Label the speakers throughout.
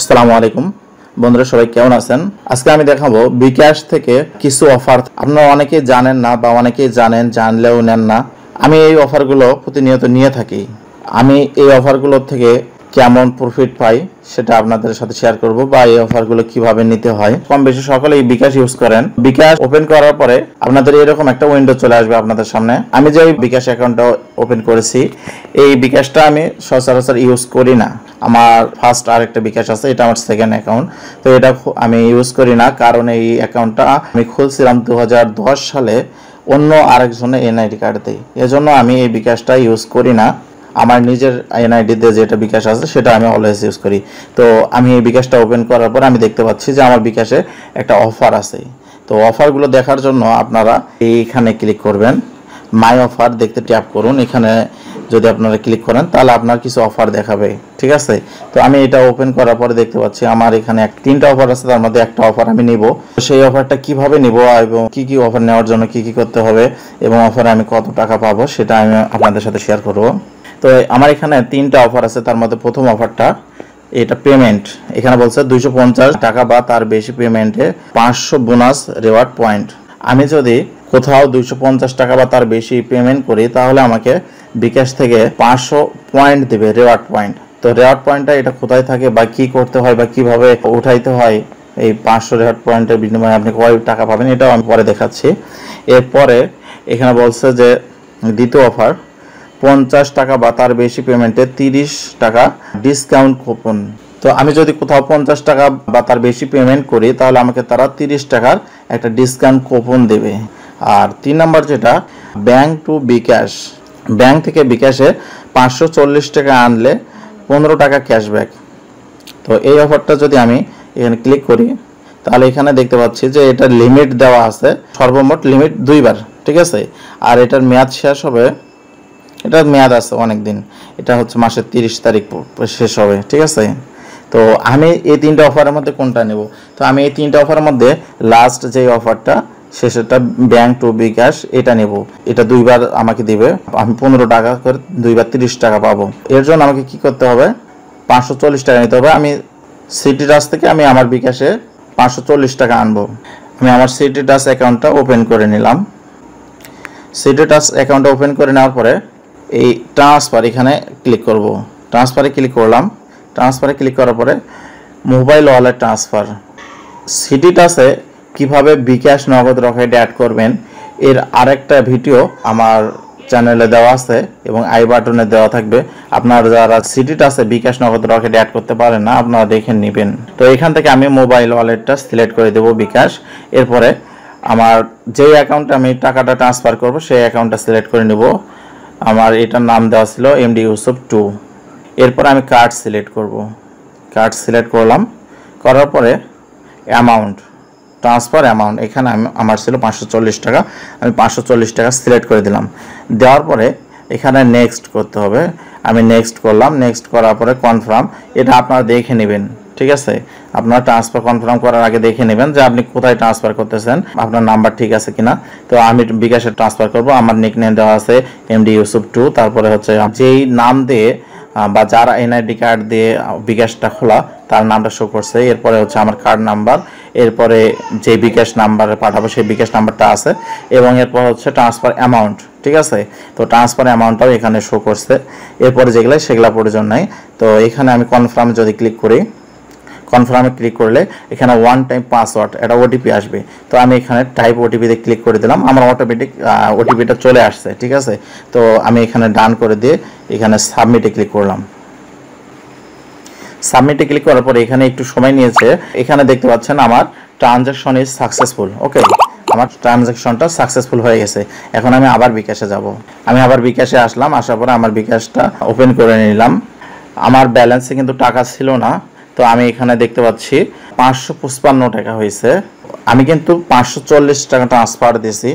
Speaker 1: আসসালামু আলাইকুম বন্ধুরা, সবাই কেমন আছেন? আজকে আমি দেখাবো বিকাশ থেকে কিছু অফার। আপনারা অনেকেই জানেন না বা অনেকেই জানেন, জানলেও নেন না। আমি এই অফারগুলো প্রতিনিয়ত নিয়ে থাকি। আমি এই অফারগুলো থেকে কেমন প্রফিট পাই সেটা আপনাদের সাথে শেয়ার করব, বা এই অফারগুলো কিভাবে নিতে হয়। কম বেশি সকলেই বিকাশ ইউজ করেন। বিকাশ ওপেন করার পরে আপনাদের এরকম একটা উইন্ডো চলে আসবে আপনাদের সামনে। আমি যে বিকাশ অ্যাকাউন্টটা ওপেন করেছি, এই বিকাশটা আমি সচরাচর ইউজ করি না। আমার ফার্স্ট আরেকটা বিকাশ আছে, এটা আমার সেকেন্ড অ্যাকাউন্ট। তো এটা আমি ইউজ করি না, কারণ এই অ্যাকাউন্টটা আমি খুলছিলাম 2010 সালে অন্য আরেকজনের এনআইডি কার্ড দিয়ে। এজন্য আমি এই বিকাশটা ইউজ করি না। আমার নিজের এনআইডিতে যেটা বিকাশ আছে সেটা আমি অলওয়েজ ইউজ করি। তো আমি এই বিকাশটা ওপেন করার পর আমি দেখতে পাচ্ছি যে আমার বিকাশে একটা অফার আছে। তো অফারগুলো দেখার জন্য আপনারা এইখানে ক্লিক করবেন, মাই অফার দেখতে ট্যাপ করুন। এখানে যদি আপনারা ক্লিক করেন তাহলে আপনার কিছু অফার দেখাবে, ঠিক আছে? তো আমি এটা ওপেন করার পরে দেখতে পাচ্ছি আমার এখানে তিনটা অফার আছে, তার মধ্যে একটা অফার আমি নিব। সেই অফারটা কিভাবে নিব এবং কি কি অফার নেওয়ার জন্য কি কি করতে হবে এবং অফারে আমি কত টাকা পাবো সেটা আমি আপনাদের সাথে শেয়ার করব। তো আমার এখানে তিনটা অফার আছে, তার মধ্যে প্রথম অফারটা এটা পেমেন্ট। এখানে বলছে 250 টাকা বা তার বেশি পেমেন্টে 500 বোনাস রিওয়ার্ড পয়েন্ট। আমি যদি কোথাও 250 টাকা বা তার বেশি পেমেন্ট করি তাহলে আমাকে বিকাশ থেকে 500 পয়েন্ট দেবে, রিওয়ার্ড পয়েন্ট। তো রিওয়ার্ড পয়েন্টটা এটা কোথায় থাকে বা কি করতে হয় বা কিভাবে উঠাইতে হয়, এই 500 রিওয়ার্ড পয়েন্টের বিনিময়ে আপনি কয় টাকা পাবেন এটাও আমি পরে দেখাচ্ছি। এরপরে এখানে বলছে যে দ্বিতীয় অফার 50 টাকা বা তার বেশি পেমেন্টে 30 টাকা ডিসকাউন্ট কুপন। তো আমি যদি কোথাও 50 টাকা বা তার বেশি পেমেন্ট করি তাহলে আমাকে তারা 30 টাকার একটা ডিসকাউন্ট কুপন দেবে। আর 3 নাম্বার যেটা ব্যাংক টু বিকাশ, ব্যাংক থেকে বিকাশে 540 টাকা আনলে 15 টাকা ক্যাশব্যাক। তো এই অফারটা যদি আমি এখানে ক্লিক করি তাহলে এখানে দেখতে পাচ্ছি যে এটার লিমিট দেওয়া আছে, সর্বমোট লিমিট 2 বার, ঠিক আছে? আর এটার মেয়াদ শেষ হবে, এটার মেয়াদ আছে অনেক দিন, এটা হচ্ছে মাসের 30 তারিখ শেষ হবে, ঠিক আছে? তো আমি এই তিনটা অফারের মধ্যে কোনটা নেব? তো আমি এই তিনটা অফারের মধ্যে লাস্ট যে অফারটা শেষেরটা ব্যাংক টু বিকাশ এটা নেব। এটা 2 বার আমাকে দিবে, আমি 15 টাকা করে 2 বার 30 টাকা পাবো। এর জন্য আমাকে কি করতে হবে? 540 টাকা নিতে হবে। আমি সিটি ডাস থেকে আমি আমার বিকাশে 540 টাকা আনবো। আমি আমার সিটি ডাস অ্যাকাউন্টটা ওপেন করে নিলাম। সিটি ডাস অ্যাকাউন্টটা ওপেন করে নেওয়ার পরে এই ট্রান্সফার এখানে ক্লিক করব। ট্রান্সফারে ক্লিক করলাম। ট্রান্সফারে ক্লিক করার পরে মোবাইল ওয়ালেট ট্রান্সফার, সিটি টাসে কিভাবে বিকাশ নগদ রকেট অ্যাড করবেন এর আরেকটা ভিডিও আমার চ্যানেলে দেওয়া আছে এবং আই বাটনে দেওয়া থাকবে। আপনারা যারা সিটি টাসে বিকাশ নগদ রকেট অ্যাড করতে পারেন না আপনারা দেখে নেবেন। তো এখান থেকে আমি মোবাইল ওয়ালেটটা সিলেক্ট করে দেব বিকাশ। এরপরে আমার যেই অ্যাকাউন্টে আমি টাকাটা ট্রান্সফার করব সেই অ্যাকাউন্টটা সিলেক্ট করে নেব। আমার এটার নাম দেওয়া ছিল এমডি ইউসুফ 2। এরপর আমি কার্ড সিলেক্ট করব। কার্ড সিলেক্ট করলাম, করার পরে অ্যামাউন্ট, ট্রান্সফার অ্যামাউন্ট এখানে আমার ছিল 540 টাকা। আমি 540 টাকা সিলেক্ট করে দিলাম। দেওয়ার পরে এখানে নেক্সট করতে হবে। আমি নেক্সট করলাম। নেক্সট করার পরে কনফার্ম, এটা আপনারা দেখে নেবেন, ঠিক আছে? আপনারা ট্রান্সফার কনফার্ম করার আগে দেখে নেবেন যে আপনি কোথায় ট্রান্সফার করতেছেন, আপনার নাম্বার ঠিক আছে কিনা। তো আমি বিকাশে ট্রান্সফার করব। আমার নিকনেম দেওয়া আছে এমডি ইউসুফ 2। তারপরে হচ্ছে যেই নাম দিয়ে বা যার এনআইডি কার্ড দিয়ে বিকাশটা খোলা তার নামটা শো করছে। এরপরে হচ্ছে আমার কার্ড নাম্বার, এরপরে যে বিকাশ নাম্বারে পাঠাবো সেই বিকাশ নাম্বারটা আছে, এবং এরপর হচ্ছে ট্রান্সফার অ্যামাউন্ট, ঠিক আছে? তো ট্রান্সফার অ্যামাউন্টটাও এখানে শো করছে। এরপরে যেগুলো সেগুলো প্রয়োজন নাই। তো এখানে আমি কনফার্ম যদি ক্লিক করি, কনফার্মে ক্লিক করলে এখানে ওয়ান টাইম পাসওয়ার্ড একটা ওটিপি আসবে। তো আমি এখানে টাইপ ওটিপিতে ক্লিক করে দিলাম। আমার অটোমেটিক ওটিপিটা চলে আসছে, ঠিক আছে? তো আমি এখানে ডান করে দিয়ে এখানে সাবমিটে ক্লিক করলাম। সাবমিটে ক্লিক করার পরে এখানে একটু সময় নিয়েছে। এখানে দেখতে পাচ্ছেন আমার ট্রানজ্যাকশন ইজ সাকসেসফুল। ওকে, আমার ট্রানজ্যাকশনটা সাকসেসফুল হয়ে গেছে। এখন আমি আবার বিকাশে যাব। আমি আবার বিকাশে আসলাম, আসার পরে আমার বিকাশটা ওপেন করে নিলাম। আমার ব্যালেন্সে কিন্তু টাকা ছিল না। তো আমি এখানে দেখতে পাচ্ছি 555 টাকা হয়েছে। আমি কিন্তু 540 টাকা ট্রান্সফার দিয়েছি।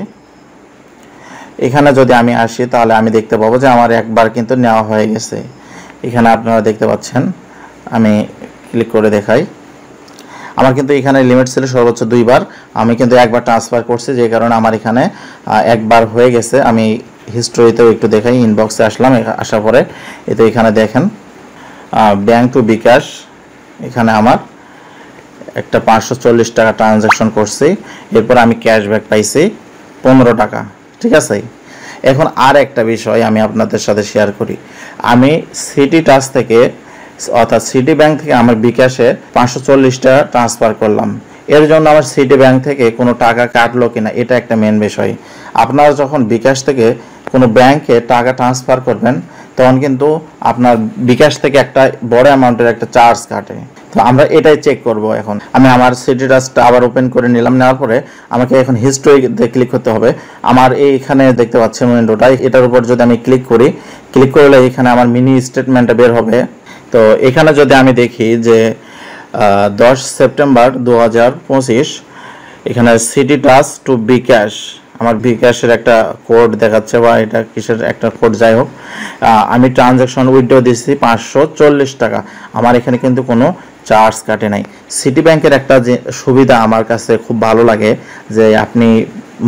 Speaker 1: এখানে যদি আমি আসি তাহলে আমি দেখতে পাবো যে আমার একবার কিন্তু নেওয়া হয়ে গেছে। এখানে আপনারা দেখতে পাচ্ছেন, আমি ক্লিক করে দেখাই। আমার কিন্তু এখানে লিমিট ছিল সর্বোচ্চ 2 বার, আমি কিন্তু একবার ট্রান্সফার করছি, যে কারণে আমার এখানে একবার হয়ে গেছে। আমি হিস্টোরিতেও একটু দেখাই। ইনবক্সে আসলাম, আসার পরে এতে এখানে দেখেন ব্যাংক টু বিকাশ এখানে আমার একটা 540 টাকা ট্রানজ্যাকশন করছি, এরপর আমি ক্যাশব্যাক পাইছি 15 টাকা। ঠিক আছে, এখন আর একটা বিষয় আমি আপনাদের সাথে শেয়ার করি। আমি সিটি টাচ থেকে অর্থাৎ সিটি ব্যাংক থেকে আমার বিকাশে 540 টাকা ট্রান্সফার করলাম। এর জন্য আমার সিটি ব্যাংক থেকে কোনো টাকা কাটলো কিনা এটা একটা মেন বিষয়। আপনারা যখন বিকাশ থেকে কোনো ব্যাংকে টাকা ট্রান্সফার করবেন তখন কিন্তু আপনার বিকাশ থেকে একটা বড় অ্যামাউন্টের একটা চার্জ কাটে। তো আমরা এটাই চেক করব। এখন আমি আমার সিটি টাচটা আবার ওপেন করে নিলাম, নেওয়ার পরে আমাকে এখন হিস্ট্রিতে ক্লিক করতে হবে। আমার এইখানে দেখতে পাচ্ছেন উইন্ডোটা, এটার উপর যদি আমি ক্লিক করি, ক্লিক করলে এখানে আমার মিনি স্টেটমেন্টটা বের হবে। তো এখানে যদি আমি দেখি যে 10 সেপ্টেম্বর 2025 এখানে সিটি টাচ টু বিকাশ, আমার বিকাশের একটা কোড দেখাচ্ছে বা এটা কিসের একটা কোড, যাই হোক আমি ট্রানজ্যাকশন উইথড্র দিচ্ছি 540 টাকা। আমার এখানে কিন্তু কোনো চার্জ কাটে নাই। সিটি ব্যাংকের একটা যে সুবিধা আমার কাছে খুব ভালো লাগে যে আপনি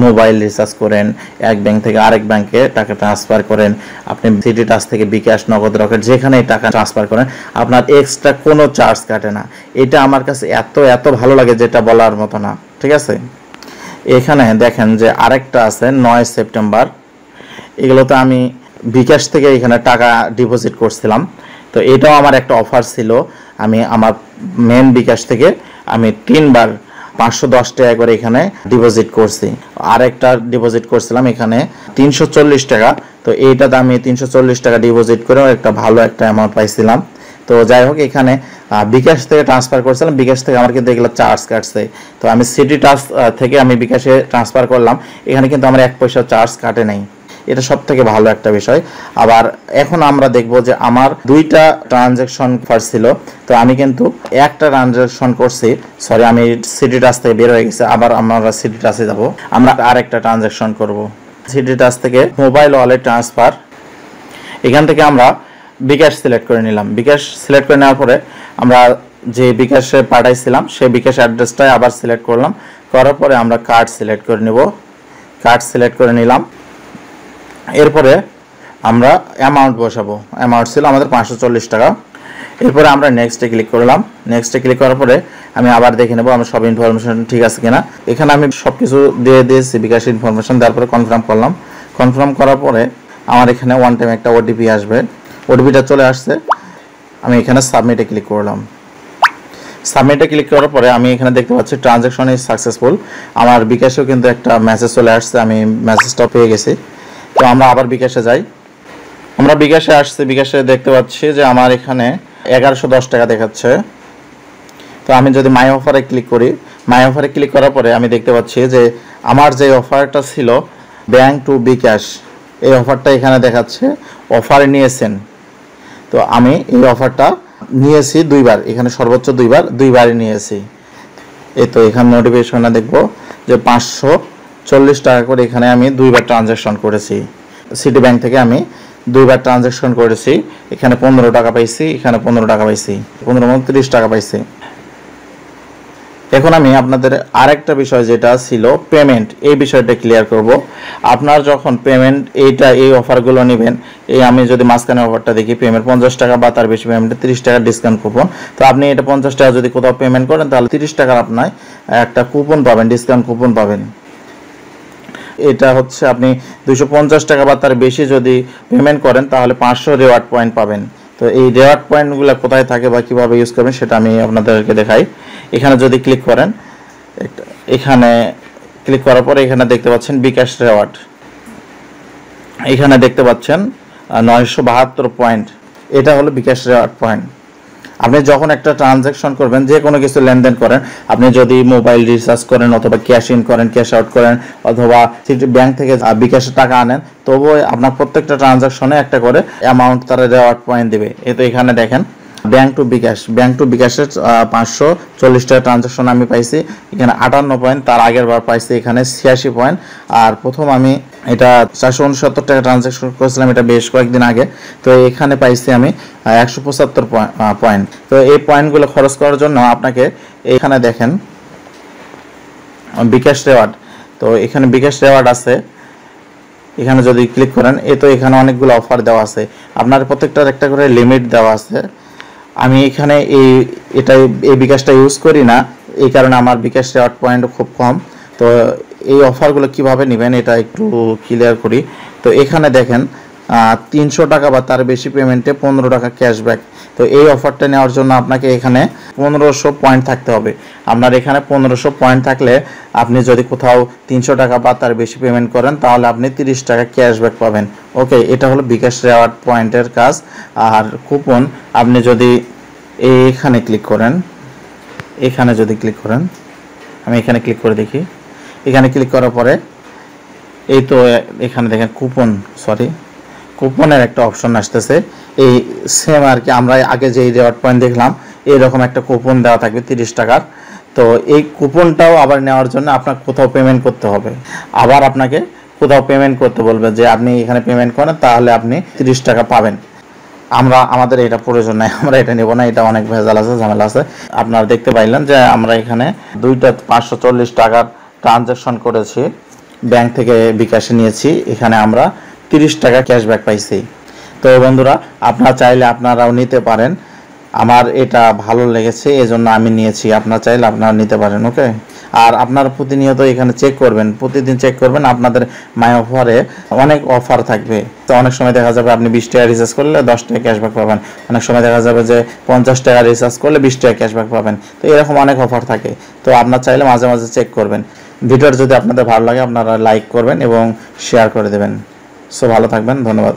Speaker 1: মোবাইল রিচার্জ করেন, এক ব্যাংক থেকে আরেক ব্যাংকে টাকা ট্রান্সফার করেন, আপনি সিটি টাচ থেকে বিকাশ, নগদ, রকেট যেখানে টাকা ট্রান্সফার করেন আপনার এক্সট্রা কোনো চার্জ কাটে না। এটা আমার কাছে এত ভালো লাগে যেটা বলার মতো না। ঠিক আছে, এখানে দেখেন যে আরেকটা আছে 9 সেপ্টেম্বর, এগুলোতে আমি বিকাশ থেকে এখানে টাকা ডিপোজিট করছিলাম। তো এটাও আমার একটা অফার ছিল। আমি আমার মেন বিকাশ থেকে আমি 3 বার 510 টাকা করে এখানে ডিপোজিট করছি। আরেকটা ডিপোজিট করছিলাম এখানে 340 টাকা। তো এইটাতে আমি 340 টাকা ডিপোজিট করেও একটা ভালো একটা অ্যামাউন্ট পাইছিলাম। তো যাই হোক, এখানে বিকাশ থেকে ট্রান্সফার করেছিলাম, বিকাশ থেকে আমার কিন্তু এগুলো চার্জ কাটছে। তো আমি সিটি টাচ থেকে আমি বিকাশে ট্রান্সফার করলাম, এখানে কিন্তু আমার 1 পয়সা চার্জ কাটে নাই। এটা সব থেকে ভালো একটা বিষয়। আবার এখন আমরা দেখব যে আমার 2টা ট্রানজ্যাকশন ছিল। তো আমি কিন্তু একটা ট্রানজ্যাকশন করছি, সরি আমি সিটি টাচ থেকে বের হয়ে গেছে, আবার আমরা সিটি টাচে যাব, আমরা আরেকটা ট্রানজ্যাকশন করব। সিটি টাচ থেকে মোবাইল ওয়ালেট ট্রান্সফার, এখান থেকে আমরা বিকাশ সিলেক্ট করে নিলাম। বিকাশ সিলেক্ট করে নেওয়ার পরে আমরা যে বিকাশে পাঠাইছিলাম সেই বিকাশ অ্যাড্রেসটাই আবার সিলেক্ট করলাম, করার পরে আমরা কার্ড সিলেক্ট করে নেব। কার্ড সিলেক্ট করে নিলাম, এরপরে আমরা অ্যামাউন্ট বসাবো। অ্যামাউন্ট ছিল আমাদের 540 টাকা। এরপরে আমরা নেক্সটে ক্লিক করলাম। নেক্সটে ক্লিক করার পরে আমি আবার দেখে নেব আমার সব ইনফরমেশন ঠিক আছে কিনা। এখানে আমি সব কিছু দিয়ে দিয়েছি বিকাশ ইনফরমেশন, তারপরে কনফার্ম করলাম। কনফার্ম করার পরে আমার এখানে ওয়ান টাইম একটা ওটিপি আসবে, ওটিপিটা চলে আসছে। আমি এখানে সাবমিটে ক্লিক করলাম। সাবমিটে ক্লিক করার পরে আমি এখানে দেখতে পাচ্ছি ট্রানজ্যাকশন ইজ সাকসেসফুল। আমার বিকাশেও কিন্তু একটা মেসেজ চলে আসছে, আমি মেসেজটা পেয়ে গেছি। তো আমরা আবার বিকাশে যাই। আমরা বিকাশে আসছি, বিকাশে দেখতে পাচ্ছি যে আমার এখানে 1110 টাকা দেখাচ্ছে। তো আমি যদি মাই অফারে ক্লিক করি, মাই অফারে ক্লিক করার পরে আমি দেখতে পাচ্ছি যে আমার যে অফারটা ছিল ব্যাংক টু বিকাশ, এই অফারটা এখানে দেখাচ্ছে অফারে নিয়েছেন। তো আমি এই অফারটা নিয়েছি 2 বার, এখানে সর্বোচ্চ 2 বারই নিয়েছি। এই তো এখানে নোটিফিকেশনে দেখব যে 540 টাকা করে এখানে আমি 2 বার ট্রানজ্যাকশন করেছি। সিটি ব্যাংক থেকে আমি 2 বার ট্রানজ্যাকশন করেছি, এখানে 15 টাকা পাইছি, এখানে 15 টাকা পাইছি, 30 টাকা পাইছি। এখন আমি আপনাদের আরেকটা বিষয় যেটা ছিল পেমেন্ট, এই বিষয়টা ক্লিয়ার করব। আপনার যখন পেমেন্ট এই অফারগুলো নেবেন, এই আমি যদি মাঝখানে অফারটা দেখি পেমেন্ট 50 টাকা বা তার বেশি পেমেন্টে 30 টাকা ডিসকাউন্ট কুপন। তো আপনি এটা 50 টাকা যদি কোথাও পেমেন্ট করেন তাহলে 30 টাকার আপনার একটা কুপন পাবেন, ডিসকাউন্ট কুপন পাবেন। এটা হচ্ছে আপনি 250 টাকা বা তার বেশি যদি পেমেন্ট করেন তাহলে 500 রিওয়ার্ড পয়েন্ট পাবেন। তো এই রিওয়ার্ড পয়েন্টগুলো কোথায় থাকে বা কিভাবে ইউজ করবেন সেটা আমি আপনাদেরকে দেখাই। এখানে যদি ক্লিক করেন, এখানে ক্লিক করার পরে এখানে দেখতে পাচ্ছেন বিকাশ রিওয়ার্ড, এখানে দেখতে পাচ্ছেন 972 পয়েন্ট, এটা হলো বিকাশ রিওয়ার্ড পয়েন্ট। আপনি যখন একটা ট্রানজ্যাকশন করবেন, যে কোনো কিছু লেনদেন করেন, আপনি যদি মোবাইল রিচার্জ করেন অথবা ক্যাশ ইন করেন, ক্যাশ আউট করেন অথবা ব্যাংক থেকে বিকাশে টাকা আনেন, তবুও আপনার প্রত্যেকটা ট্রানজ্যাকশনে একটা করে অ্যামাউন্ট তারা রিওয়ার্ড পয়েন্ট দেবে। এই তো এখানে দেখেন ব্যাংক টু বিকাশের 540 টাকা ট্রানজ্যাকশন আমি পাইছি, এখানে 58 পয়েন্ট, তার আগের বার পাইছি এখানে 86 পয়েন্ট। আর প্রথম আমি এটা 469 টাকা ট্রানজ্যাকশন করেছিলাম, এটা বেশ কয়েকদিন আগে। তো এখানে পাইছি আমি 175 পয়েন্ট। তো এই পয়েন্টগুলো খরচ করার জন্য আপনাকে এখানে দেখেন বিকাশ রিওয়ার্ড, তো এখানে বিকাশ রিওয়ার্ড আছে, এখানে যদি ক্লিক করেন তো এখানে অনেকগুলো অফার দেওয়া আছে, আপনার প্রত্যেকটার একটা করে লিমিট দেওয়া আছে। আমি এখানে এই বিকাশটা ইউজ করি না, এই কারণে আমার বিকাশ রেওয়ার্ড পয়েন্ট খুব কম। তো এই অফারগুলো কিভাবে নেবেন এটা একটু ক্লিয়ার করি। তো এখানে দেখেন 300 টাকা বা তার বেশি পেমেন্টে 15 টাকা ক্যাশব্যাক। তো এই অফারটা নেওয়ার জন্য আপনাকে এখানে 1500 পয়েন্ট থাকতে হবে। আপনার এখানে 1500 পয়েন্ট থাকলে আপনি যদি কোথাও 300 টাকা বা তার বেশি পেমেন্ট করেন তাহলে আপনি 30 টাকা ক্যাশব্যাক পাবেন। ওকে, এটা হলো বিকাশ রেওয়ার্ড পয়েন্টের কাজ। আর কুপন আপনি যদি এখানে ক্লিক করেন, আমি এখানে ক্লিক করে দেখি। এখানে ক্লিক করার পরে এই তো এখানে দেখেন কুপনের একটা অপশন আসতেছে। এই সেম আর কি, আমরা আগে যেই রেওয়ার্ড পয়েন্ট দেখলাম এইরকম একটা কুপন দেওয়া থাকবে 30 টাকার। তো এই কুপনটাও আবার নেওয়ার জন্য আপনার কোথাও পেমেন্ট করতে হবে, আবার আপনাকে কোথাও পেমেন্ট করতে বলবে যে আপনি এখানে পেমেন্ট করেন তাহলে আপনি 30 টাকা পাবেন। আমাদের এটা প্রয়োজন নাই, আমরা এটা নেব না, এটা অনেক ভেজাল আছে, ঝামেলা আছে। আপনারা দেখতে পাইলেন যে আমরা এখানে 2টা 540 টাকার ট্রানজাকশন করেছি, ব্যাংক থেকে বিকাশে নিয়েছি, এখানে আমরা 30 টাকা ক্যাশব্যাক পাইছি। তো বন্ধুরা, আপনারা চাইলে আপনারাও নিতে পারেন, আমার এটা ভালো লেগেছে এজন্য আমি নিয়েছি, আপনারা চাইলে আপনারা নিতে পারেন। ওকে, আর আপনারা প্রতিনিয়ত এখানে প্রতিদিন চেক করবেন, আপনাদের মাই অফারে অনেক অফার থাকবে। তো অনেক সময় দেখা যাবে আপনি 20 টাকা রিচার্জ করলে 10 টাকা ক্যাশব্যাক পাবেন, অনেক সময় দেখা যাবে যে 50 টাকা রিচার্জ করলে 20 টাকা ক্যাশব্যাক পাবেন। তো এরকম অনেক অফার থাকে, তো আপনারা চাইলে মাঝে মাঝে চেক করবেন। ভিডিওটা যদি আপনাদের ভালো লাগে আপনারা লাইক করবেন এবং শেয়ার করে দেবেন। সো ভালো থাকবেন, ধন্যবাদ।